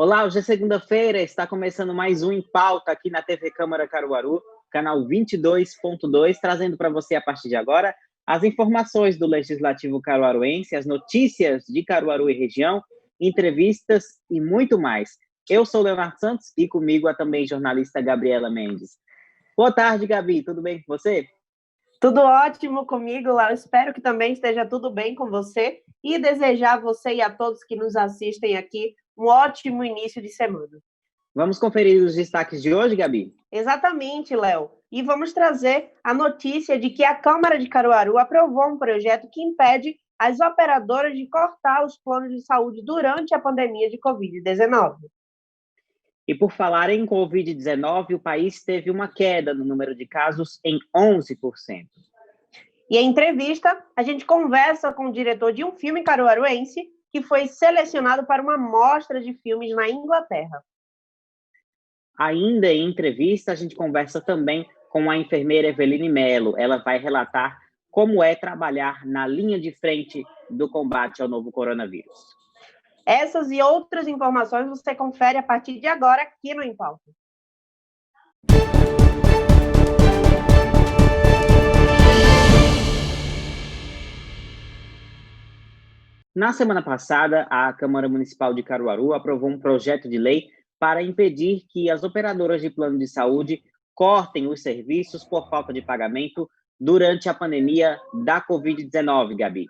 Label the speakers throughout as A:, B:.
A: Olá, hoje é segunda-feira, está começando mais um Em Pauta aqui na TV Câmara Caruaru, canal 22.2, trazendo para você a partir de agora as informações do Legislativo caruaruense, as notícias de Caruaru e região, entrevistas e muito mais. Eu sou Leonardo Santos e comigo a também jornalista Gabriela Mendes. Boa tarde, Gabi, tudo bem com você?
B: Tudo ótimo comigo, Léo. Espero que também esteja tudo bem com você e desejar a você e a todos que nos assistem aqui um ótimo início de semana.
A: Vamos conferir os destaques de hoje, Gabi?
B: Exatamente, Léo. E vamos trazer a notícia de que a Câmara de Caruaru aprovou um projeto que impede as operadoras de cortar os planos de saúde durante a pandemia de Covid-19.
A: E por falar em Covid-19, o país teve uma queda no número de casos em 11%.
B: E em entrevista, a gente conversa com o diretor de um filme caruaruense que foi selecionado para uma mostra de filmes na Inglaterra.
A: Ainda em entrevista, a gente conversa também com a enfermeira Eveline Melo. Ela vai relatar como é trabalhar na linha de frente do combate ao novo coronavírus.
B: Essas e outras informações você confere a partir de agora aqui no Em Pauta.
A: Na semana passada, a Câmara Municipal de Caruaru aprovou um projeto de lei para impedir que as operadoras de plano de saúde cortem os serviços por falta de pagamento durante a pandemia da Covid-19, Gabi.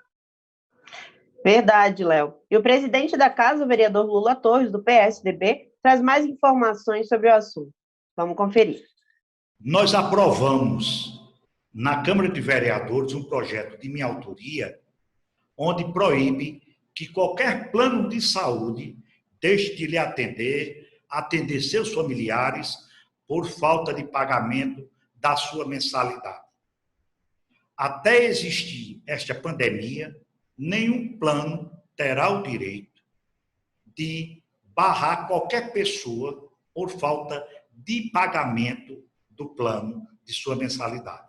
B: Verdade, Léo. E o presidente da casa, o vereador Lula Torres, do PSDB, traz mais informações sobre o assunto. Vamos conferir.
C: Nós aprovamos na Câmara de Vereadores um projeto de minha autoria onde proíbe que qualquer plano de saúde deixe de lhe atender seus familiares por falta de pagamento da sua mensalidade. Até existir esta pandemia, nenhum plano terá o direito de barrar qualquer pessoa por falta de pagamento do plano de sua mensalidade.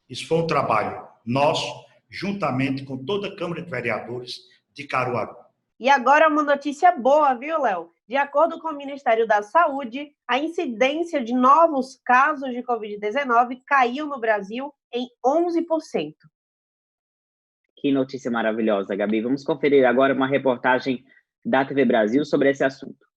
C: Isso foi um trabalho nosso, juntamente com toda a Câmara de Vereadores de Caruaru.
B: E agora uma notícia boa, viu, Léo? De acordo com o Ministério da Saúde, a incidência de novos casos de Covid-19 caiu no Brasil em 11%.
A: Que notícia maravilhosa, Gabi. Vamos conferir agora uma reportagem da TV Brasil sobre esse assunto.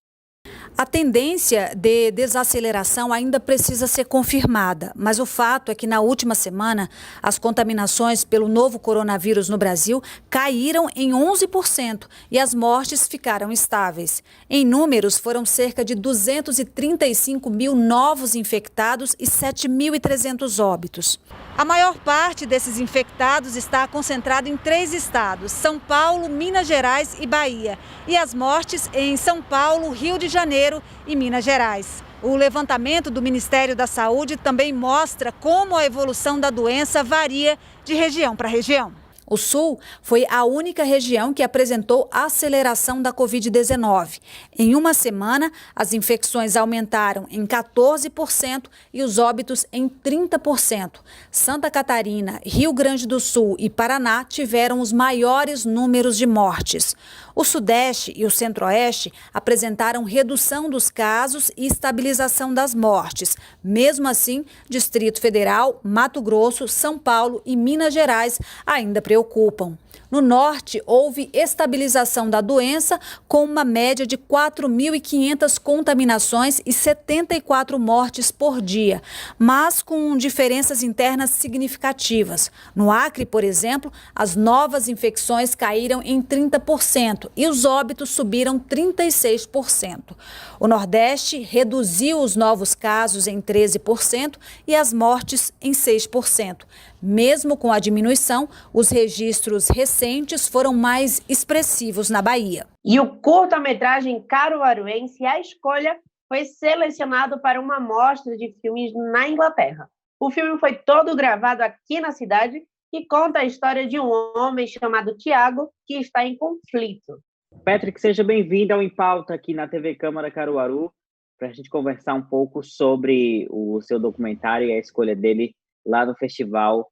D: A tendência de desaceleração ainda precisa ser confirmada, mas o fato é que na última semana as contaminações pelo novo coronavírus no Brasil caíram em 11% e as mortes ficaram estáveis. Em números, foram cerca de 235 mil novos infectados e 7.300 óbitos. A maior parte desses infectados está concentrada em 3 estados, São Paulo, Minas Gerais e Bahia, e as mortes em São Paulo, Rio de Janeiro e Minas Gerais. O levantamento do Ministério da Saúde também mostra como a evolução da doença varia de região para região. O Sul foi a única região que apresentou aceleração da Covid-19. Em uma semana, as infecções aumentaram em 14% e os óbitos em 30%. Santa Catarina, Rio Grande do Sul e Paraná tiveram os maiores números de mortes. O Sudeste e o Centro-Oeste apresentaram redução dos casos e estabilização das mortes. Mesmo assim, Distrito Federal, Mato Grosso, São Paulo e Minas Gerais ainda preocupam. No Norte, houve estabilização da doença, com uma média de 4.500 contaminações e 74 mortes por dia, mas com diferenças internas significativas. No Acre, por exemplo, as novas infecções caíram em 30% e os óbitos subiram 36%. O Nordeste reduziu os novos casos em 13% e as mortes em 6%. Mesmo com a diminuição, os registros recentes foram mais expressivos na Bahia.
B: E o curta-metragem caruaruense A Escolha foi selecionado para uma mostra de filmes na Inglaterra. O filme foi todo gravado aqui na cidade e conta a história de um homem chamado Tiago que está em conflito.
A: Patrick, seja bem-vindo ao Em Pauta aqui na TV Câmara Caruaru, para a gente conversar um pouco sobre o seu documentário e a escolha dele lá no festival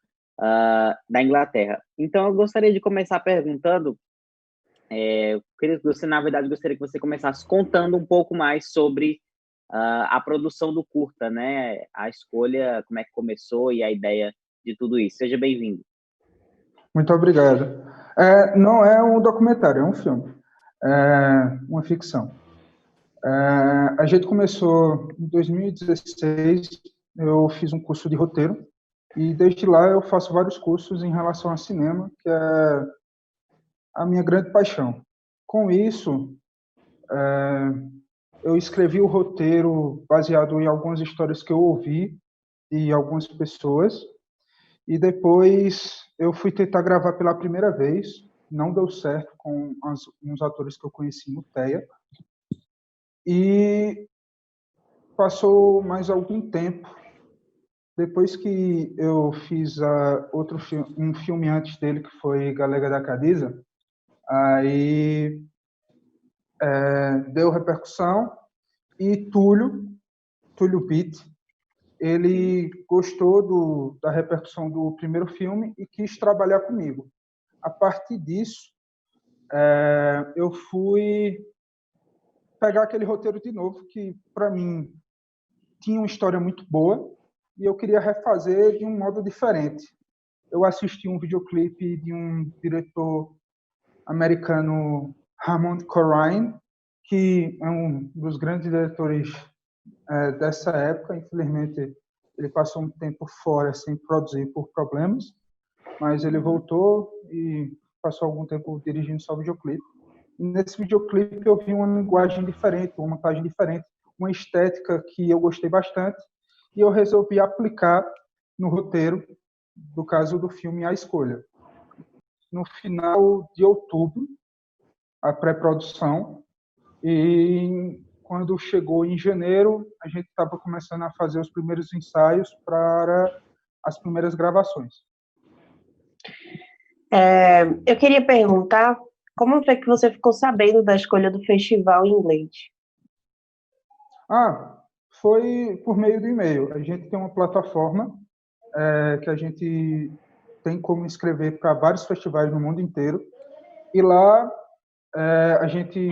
A: da Inglaterra. Então, eu gostaria de começar perguntando Na verdade, gostaria que você começasse contando um pouco mais sobre a produção do curta, né? A escolha, como é que começou e a ideia de tudo isso. Seja bem-vindo.
E: Muito obrigado. Não é um documentário, é um filme. É uma ficção. A gente começou em 2016, eu fiz um curso de roteiro, e desde lá eu faço vários cursos em relação a cinema, que é a minha grande paixão. Com isso, eu escrevi o roteiro baseado em algumas histórias que eu ouvi de algumas pessoas, e depois eu fui tentar gravar pela primeira vez, não deu certo com uns atores que eu conheci no TEA, e passou mais algum tempo, depois que eu fiz um filme antes dele, que foi Galega da Cadiza, aí deu repercussão, e Túlio Pitt, ele gostou da repercussão do primeiro filme e quis trabalhar comigo. A partir disso, eu fui pegar aquele roteiro de novo, que para mim tinha uma história muito boa, e eu queria refazer de um modo diferente. Eu assisti um videoclipe de um diretor americano, Raymond Corrine, que é um dos grandes diretores dessa época. Infelizmente, ele passou um tempo fora sem produzir por problemas, mas ele voltou e passou algum tempo dirigindo só videoclipe. E nesse videoclipe eu vi uma linguagem diferente, uma montagem diferente, uma estética que eu gostei bastante, e eu resolvi aplicar no roteiro, do caso do filme A Escolha. No final de outubro, a pré-produção, e quando chegou em janeiro, a gente estava começando a fazer os primeiros ensaios para as primeiras gravações.
B: Eu queria perguntar como foi que você ficou sabendo da escolha do festival em inglês?
E: Foi por meio do e-mail. A gente tem uma plataforma que a gente tem como inscrever para vários festivais no mundo inteiro, e lá a gente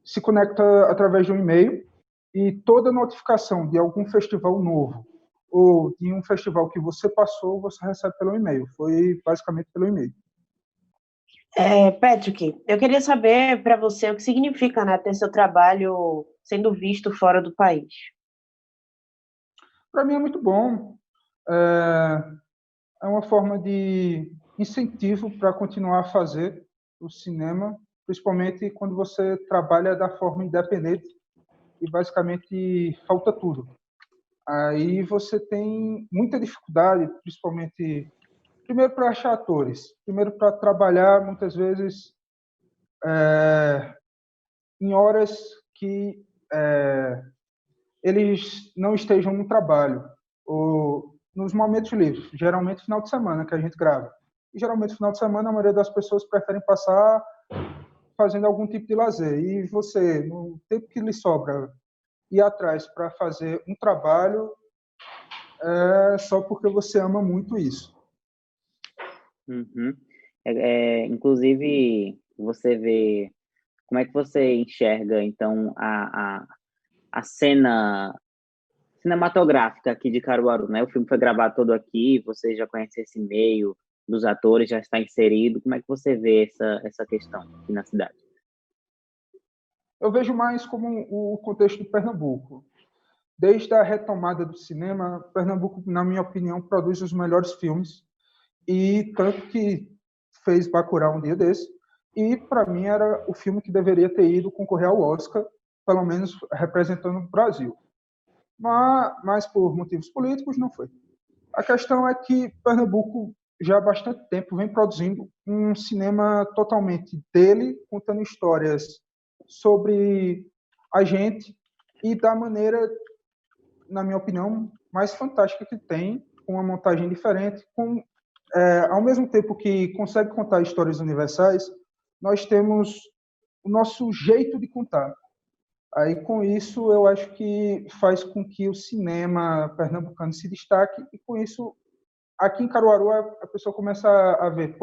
E: se conecta através de um e-mail, e toda notificação de algum festival novo ou de um festival que você passou, você recebe pelo e-mail. Foi basicamente pelo e-mail.
B: Patrick, eu queria saber para você o que significa, né, ter seu trabalho sendo visto fora do país.
E: Para mim é muito bom. É uma forma de incentivo para continuar a fazer o cinema, principalmente quando você trabalha da forma independente e basicamente falta tudo. Aí você tem muita dificuldade, principalmente, primeiro para achar atores, primeiro para trabalhar muitas vezes em horas que eles não estejam no trabalho, ou nos momentos livres, geralmente final de semana que a gente grava. E geralmente final de semana a maioria das pessoas preferem passar fazendo algum tipo de lazer. E você, no tempo que lhe sobra, ir atrás para fazer um trabalho só porque você ama muito isso.
A: Uhum. Inclusive, você vê... Como é que você enxerga, então, a cena cinematográfica aqui de Caruaru, né? O filme foi gravado todo aqui, você já conhece esse meio dos atores, já está inserido. Como é que você vê essa questão aqui na cidade?
E: Eu vejo mais como o contexto de Pernambuco. Desde a retomada do cinema, Pernambuco, na minha opinião, produz os melhores filmes, e tanto que fez Bacurau um dia desse, e para mim era o filme que deveria ter ido concorrer ao Oscar, pelo menos representando o Brasil. Mas por motivos políticos não foi. A questão é que Pernambuco já há bastante tempo vem produzindo um cinema totalmente dele, contando histórias sobre a gente e da maneira, na minha opinião, mais fantástica que tem, com uma montagem diferente, ao mesmo tempo que consegue contar histórias universais, nós temos o nosso jeito de contar. Aí, com isso, eu acho que faz com que o cinema pernambucano se destaque, e com isso, aqui em Caruaru, a pessoa começa a ver,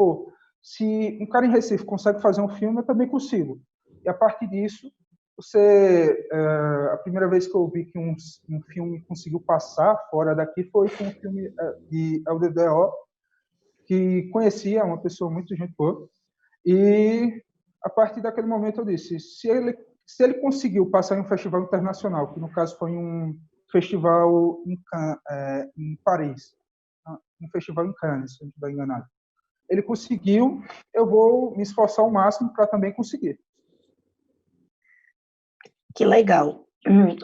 E: se um cara em Recife consegue fazer um filme, eu também consigo. E a partir disso, a primeira vez que eu vi que um filme conseguiu passar fora daqui foi com um filme de LDDO, que conhecia uma pessoa muito gente boa, e a partir daquele momento eu disse, se ele conseguiu passar em um festival internacional, que no caso foi um festival em Paris, um festival em Cannes, se eu não estiver enganado, ele conseguiu, eu vou me esforçar ao máximo para também conseguir.
B: Que legal.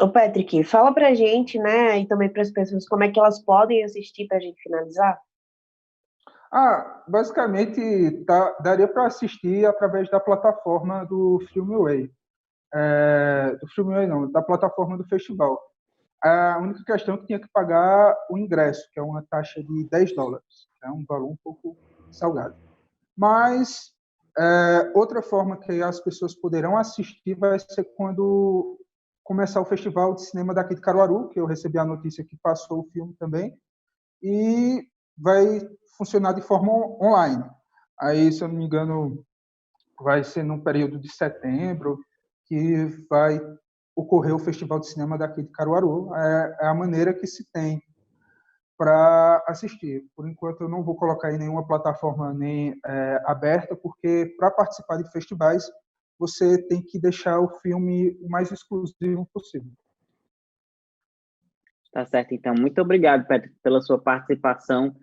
B: Ô, Patrick, fala pra gente, né, e também para as pessoas, como é que elas podem assistir para a gente finalizar?
E: Basicamente, daria para assistir através da plataforma do Filmway. Do Filmway não, da plataforma do festival. A única questão é que tinha que pagar o ingresso, que é uma taxa de $10, que é um valor um pouco salgado. Mas outra forma que as pessoas poderão assistir vai ser quando começar o Festival de Cinema daqui de Caruaru, que eu recebi a notícia que passou o filme também, e vai funcionar de forma online. Aí, se eu não me engano, vai ser no período de setembro que vai ocorrer o Festival de Cinema daqui de Caruaru. É a maneira que se tem para assistir. Por enquanto, eu não vou colocar em nenhuma plataforma nem aberta, porque para participar de festivais, você tem que deixar o filme o mais exclusivo possível.
A: Tá certo, então. Muito obrigado, Patrick, pela sua participação.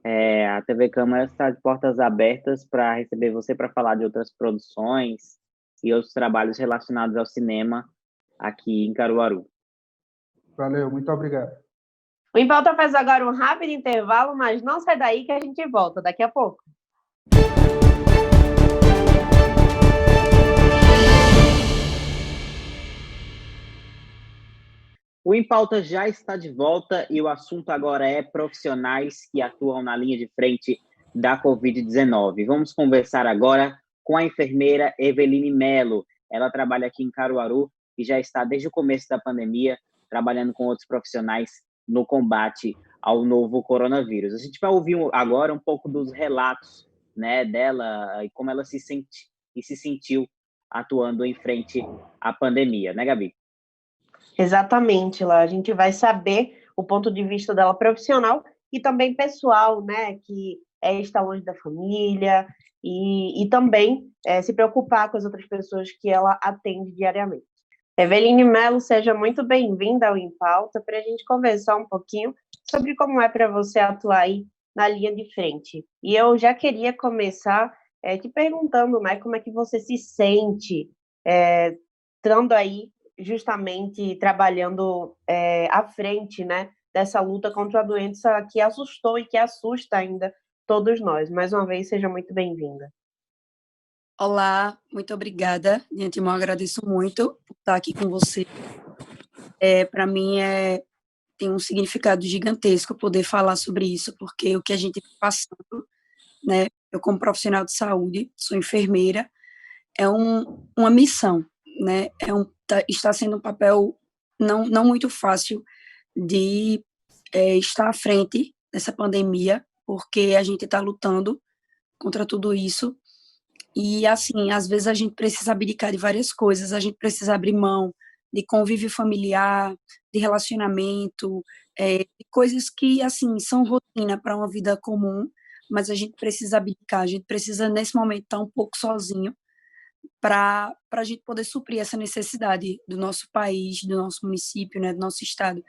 A: A TV Câmara está de portas abertas para receber você para falar de outras produções e outros trabalhos relacionados ao cinema aqui em Caruaru.
E: Valeu, muito obrigado.
B: O Em Pauta faz agora um rápido intervalo, mas não sai daí que a gente volta daqui a pouco.
A: O Em Pauta já está de volta e o assunto agora é profissionais que atuam na linha de frente da Covid-19. Vamos conversar agora com a enfermeira Eveline Melo. Ela trabalha aqui em Caruaru e já está desde o começo da pandemia trabalhando com outros profissionais no combate ao novo coronavírus. A gente vai ouvir agora um pouco dos relatos, né, dela e como ela se sente e se sentiu atuando em frente à pandemia, né, Gabi?
B: Exatamente, lá a gente vai saber o ponto de vista dela profissional e também pessoal, né, que está longe da família e também se preocupar com as outras pessoas que ela atende diariamente. Eveline Melo, seja muito bem-vinda ao Em Pauta para a gente conversar um pouquinho sobre como é para você atuar aí na linha de frente. E eu já queria começar te perguntando, né, como é que você se sente estando aí justamente trabalhando à frente, né, dessa luta contra a doença que assustou e que assusta ainda todos nós. Mais uma vez, seja muito bem-vinda.
F: Olá, muito obrigada. De antemão, agradeço muito por estar aqui com você. Para mim, tem um significado gigantesco poder falar sobre isso, porque o que a gente está passando, né, eu como profissional de saúde, sou enfermeira, é uma missão, né, está sendo um papel não muito fácil de estar à frente dessa pandemia, porque a gente está lutando contra tudo isso. E, assim, às vezes a gente precisa abdicar de várias coisas, a gente precisa abrir mão de convívio familiar, de relacionamento, de coisas que, assim, são rotina para uma vida comum, mas a gente precisa abdicar, a gente precisa, nesse momento, estar um pouco sozinho para a gente poder suprir essa necessidade do nosso país, do nosso município, né, do nosso estado,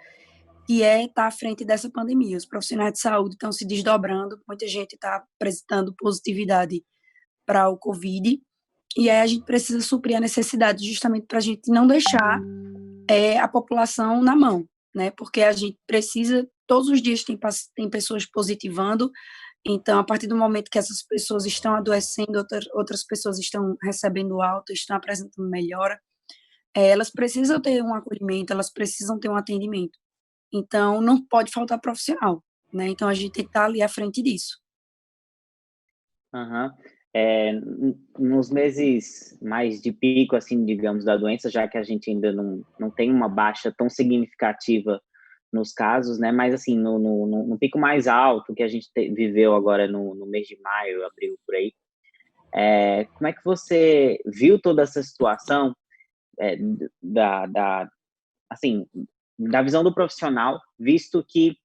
F: que é estar à frente dessa pandemia. Os profissionais de saúde estão se desdobrando, muita gente está apresentando positividade para o Covid, e aí a gente precisa suprir a necessidade justamente para a gente não deixar a população na mão, né? Porque a gente precisa, todos os dias tem pessoas positivando, então a partir do momento que essas pessoas estão adoecendo, outras pessoas estão recebendo alta, estão apresentando melhora, elas precisam ter um acolhimento, elas precisam ter um atendimento. Então não pode faltar profissional, né? Então a gente tem que estar ali à frente disso.
A: Uhum. Nos meses mais de pico, assim, digamos, da doença, já que a gente ainda não tem uma baixa tão significativa nos casos, né? Mas, assim, no pico mais alto que a gente viveu agora no mês de maio, abril, por aí, Como é que você viu toda essa situação é, assim, da visão do profissional, visto que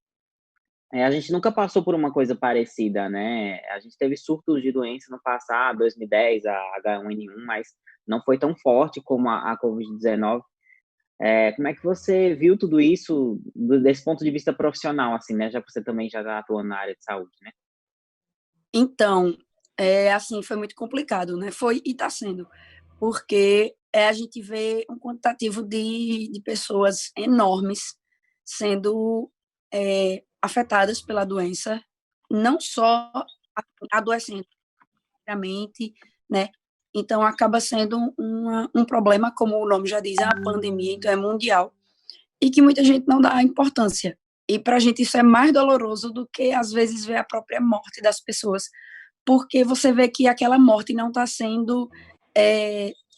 A: a gente nunca passou por uma coisa parecida, né? A gente teve surtos de doença no passado, 2010, a H1N1, mas não foi tão forte como a Covid-19. Como é que você viu tudo isso desse ponto de vista profissional, assim, né? Já que você também já está atuando na área de saúde, né?
F: Então, assim, foi muito complicado, né? Foi e está sendo, porque a gente vê um quantitativo de pessoas enormes sendo afetadas pela doença, não só adoecendo, né? Então, acaba sendo um problema, como o nome já diz, é uma pandemia, então é mundial, e que muita gente não dá importância. E para a gente isso é mais doloroso do que, às vezes, ver a própria morte das pessoas, porque você vê que aquela morte não está sendo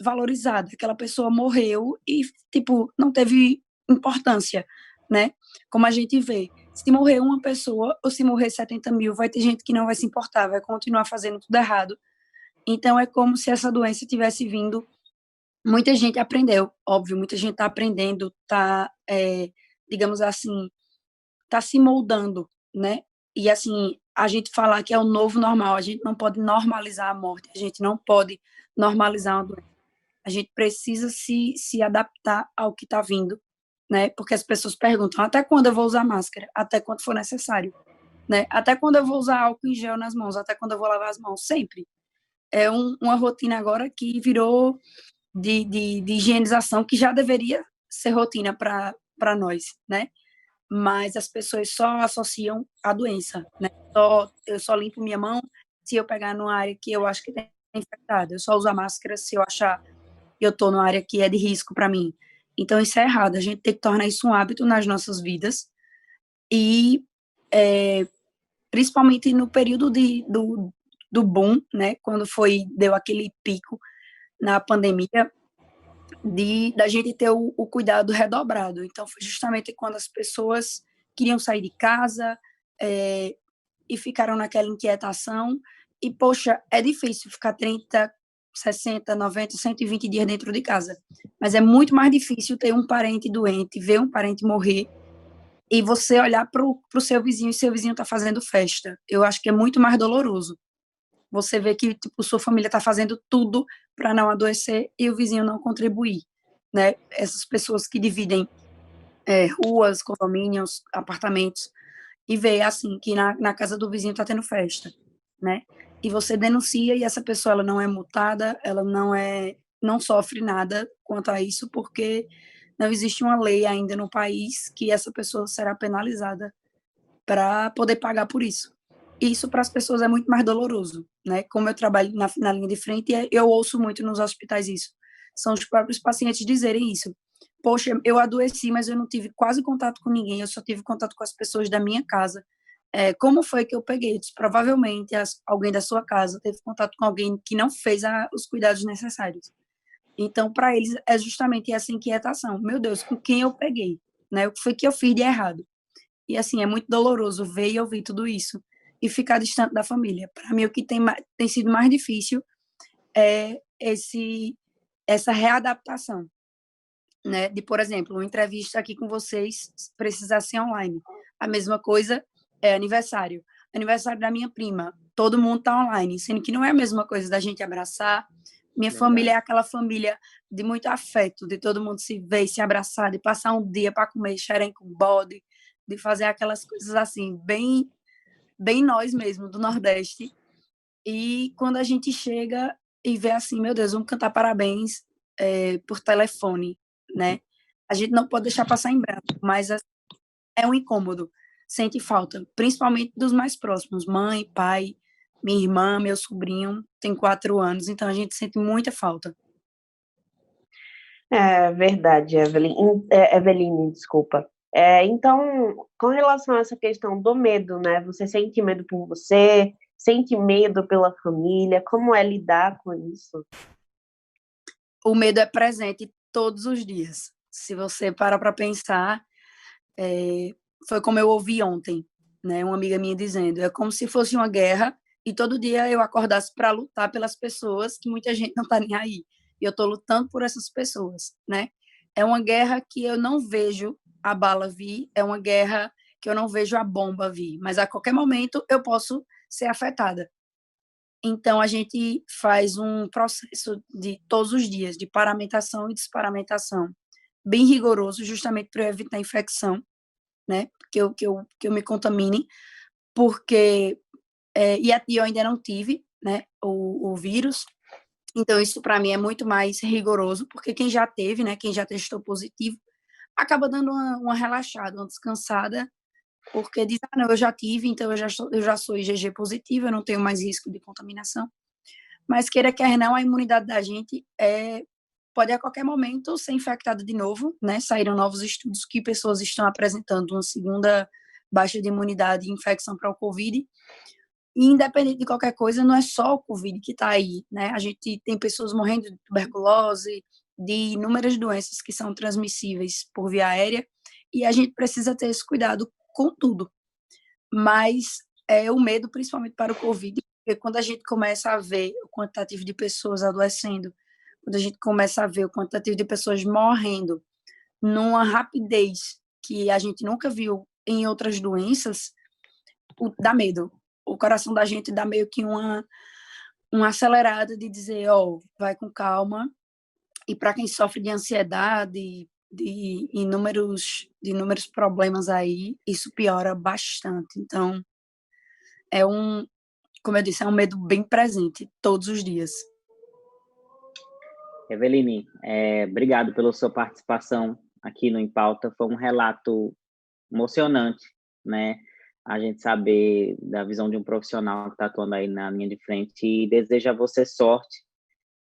F: valorizada. Aquela pessoa morreu e, tipo, não teve importância, né? Como a gente vê. Se morrer uma pessoa ou se morrer 70 mil, vai ter gente que não vai se importar, vai continuar fazendo tudo errado. Então, é como se essa doença tivesse vindo. Muita gente aprendeu, óbvio, muita gente está aprendendo, está, digamos assim, está se moldando, né? E, assim, a gente falar que é o novo normal, a gente não pode normalizar a morte, a gente não pode normalizar uma doença. A gente precisa se adaptar ao que está vindo, né? Porque as pessoas perguntam, até quando eu vou usar máscara? Até quando for necessário, né? Até quando eu vou usar álcool em gel nas mãos? Até quando eu vou lavar as mãos? Sempre. É uma rotina agora que virou de higienização, que já deveria ser rotina para nós, né? Mas as pessoas só associam a doença, né? Eu só limpo minha mão se eu pegar numa área que eu acho que tem infectado. Eu só uso a máscara se eu achar que eu estou numa área que é de risco para mim. Então, isso é errado. A gente tem que tornar isso um hábito nas nossas vidas e, principalmente no período do boom, né? Quando deu aquele pico na pandemia, da gente ter o cuidado redobrado. Então, foi justamente quando as pessoas queriam sair de casa e ficaram naquela inquietação. E, poxa, é difícil ficar 30, 60, 90, 120 dias dentro de casa. Mas é muito mais difícil ter um parente doente, ver um parente morrer e você olhar para o seu vizinho e seu vizinho está fazendo festa. Eu acho que é muito mais doloroso. Você vê que tipo, sua família está fazendo tudo para não adoecer e o vizinho não contribuir, né? Essas pessoas que dividem ruas, condomínios, apartamentos, e vê assim que na casa do vizinho está tendo festa, né? E você denuncia e essa pessoa ela não é multada, ela não sofre nada quanto a isso, porque não existe uma lei ainda no país que essa pessoa será penalizada para poder pagar por isso. Isso para as pessoas é muito mais doloroso, né? Como eu trabalho na linha de frente, eu ouço muito nos hospitais isso. São os próprios pacientes dizerem isso. Poxa, eu adoeci, mas eu não tive quase contato com ninguém, eu só tive contato com as pessoas da minha casa. Como foi que eu peguei? Provavelmente alguém da sua casa teve contato com alguém que não fez os cuidados necessários. Então, para eles, é justamente essa inquietação. Meu Deus, com quem eu peguei? Né? O que foi que eu fiz de errado? E, assim, é muito doloroso ver e ouvir tudo isso e ficar distante da família. Para mim, o que tem sido mais difícil é essa readaptação, né? De, por exemplo, uma entrevista aqui com vocês precisar ser online. A mesma coisa é aniversário. Aniversário da minha prima, todo mundo está online, sendo que não é a mesma coisa da gente abraçar. Minha família é aquela família de muito afeto, de todo mundo se ver, se abraçar, de passar um dia para comer xerém com bode, de fazer aquelas coisas assim, bem, bem nós mesmo, do Nordeste. E quando a gente chega e vê assim, meu Deus, vamos cantar parabéns por telefone, né? A gente não pode deixar passar em branco, mas é um incômodo, sente falta, principalmente dos mais próximos, mãe, pai, minha irmã, meu sobrinho, tem 4 anos, então a gente sente muita falta.
B: É verdade, Eveline, desculpa. Então, com relação a essa questão do medo, né? Você sente medo por você, sente medo pela família, como é lidar com isso?
F: O medo é presente todos os dias. Se você parar para pensar, foi como eu ouvi ontem, né? Uma amiga minha dizendo, é como se fosse uma guerra e todo dia eu acordasse para lutar pelas pessoas que muita gente não está nem aí. E eu estou lutando por essas pessoas, né? É uma guerra que eu não vejo a bala vir, é uma guerra que eu não vejo a bomba vir, mas a qualquer momento eu posso ser afetada. Então, a gente faz um processo de todos os dias, de paramentação e desparamentação, bem rigoroso, justamente para evitar infecção, né? Que eu me contamine, porque e eu ainda não tive, né, o vírus, então isso para mim é muito mais rigoroso, porque quem já teve, né, quem já testou positivo, acaba dando uma relaxada, uma descansada, porque diz, não, eu já tive, então eu já sou IgG positivo, eu não tenho mais risco de contaminação, mas queira quer não, a imunidade da gente pode a qualquer momento ser infectada de novo, né, saíram novos estudos que pessoas estão apresentando uma segunda baixa de imunidade e infecção para o Covid. E independente de qualquer coisa, não é só o Covid que está aí, né? A gente tem pessoas morrendo de tuberculose, de inúmeras doenças que são transmissíveis por via aérea, e a gente precisa ter esse cuidado com tudo. Mas o medo, principalmente para o Covid, porque quando a gente começa a ver o quantitativo de pessoas adoecendo, quando a gente começa a ver o quantitativo de pessoas morrendo numa rapidez que a gente nunca viu em outras doenças, dá medo. O coração da gente dá meio que uma acelerada de dizer, vai com calma. E para quem sofre de ansiedade, de inúmeros problemas aí, isso piora bastante. Então, como eu disse, é um medo bem presente todos os dias.
A: Eveline, obrigado pela sua participação aqui no Em Pauta. Foi um relato emocionante, né? A gente saber da visão de um profissional que está atuando aí na linha de frente, e desejo a você sorte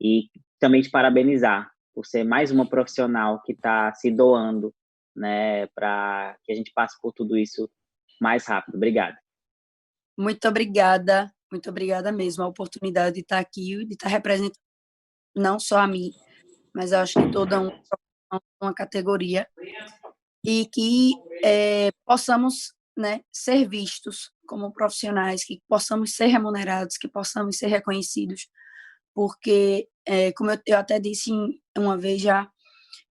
A: e também te parabenizar por ser mais uma profissional que está se doando, né, para que a gente passe por tudo isso mais rápido. Obrigado.
F: Muito obrigada mesmo a oportunidade de estar aqui, de estar representando não só a mim, mas eu acho que toda uma categoria, e que possamos, né, ser vistos como profissionais, que possamos ser remunerados, que possamos ser reconhecidos, porque, como eu até disse uma vez já,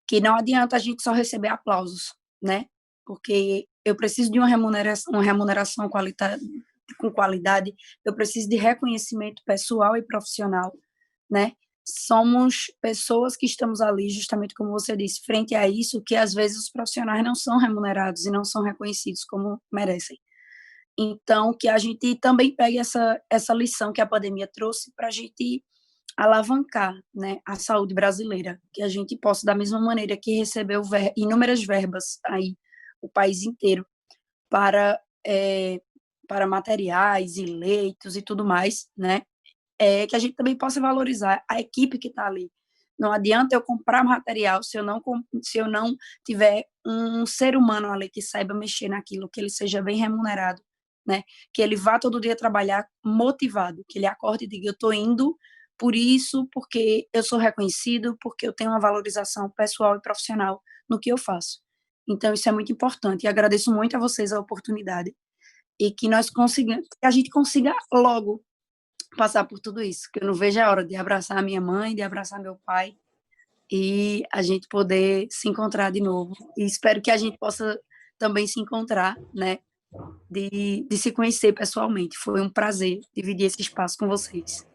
F: que não adianta a gente só receber aplausos, né? Porque eu preciso de uma remuneração com qualidade, eu preciso de reconhecimento pessoal e profissional, né? Somos pessoas que estamos ali, justamente como você disse, frente a isso, que às vezes os profissionais não são remunerados e não são reconhecidos como merecem. Então, que a gente também pegue essa lição que a pandemia trouxe para a gente alavancar, né, a saúde brasileira, que a gente possa, da mesma maneira que recebeu inúmeras verbas aí, o país inteiro, para materiais e leitos e tudo mais, né, que a gente também possa valorizar a equipe que está ali. Não adianta eu comprar material se eu não tiver um ser humano ali que saiba mexer naquilo, que ele seja bem remunerado, né? Que ele vá todo dia trabalhar motivado, que ele acorde e diga, eu estou indo por isso, porque eu sou reconhecido, porque eu tenho uma valorização pessoal e profissional no que eu faço. Então, isso é muito importante. E agradeço muito a vocês a oportunidade e que a gente consiga logo passar por tudo isso, que eu não vejo a hora de abraçar a minha mãe, de abraçar meu pai e a gente poder se encontrar de novo. E espero que a gente possa também se encontrar, né, de se conhecer pessoalmente. Foi um prazer dividir esse espaço com vocês.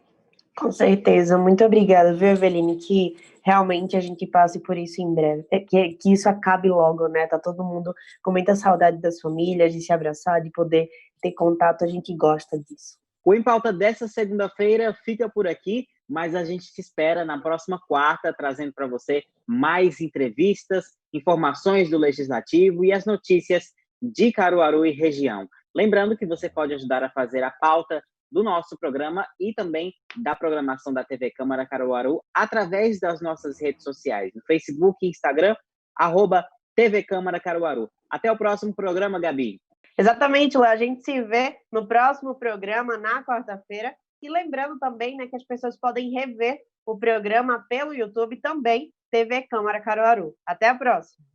B: Com certeza. Muito obrigada, viu, Eveline? Que realmente a gente passe por isso em breve. Que isso acabe logo, né? Tá todo mundo com muita saudade das famílias, de se abraçar, de poder ter contato. A gente gosta disso.
A: O Em Pauta dessa segunda-feira fica por aqui, mas a gente te espera na próxima quarta, trazendo para você mais entrevistas, informações do Legislativo e as notícias de Caruaru e região. Lembrando que você pode ajudar a fazer a pauta do nosso programa e também da programação da TV Câmara Caruaru através das nossas redes sociais, no Facebook e Instagram, @TV Câmara Caruaru. Até o próximo programa, Gabi.
B: Exatamente, Léo. A gente se vê no próximo programa, na quarta-feira. E lembrando também, né, que as pessoas podem rever o programa pelo YouTube também, TV Câmara Caruaru. Até a próxima!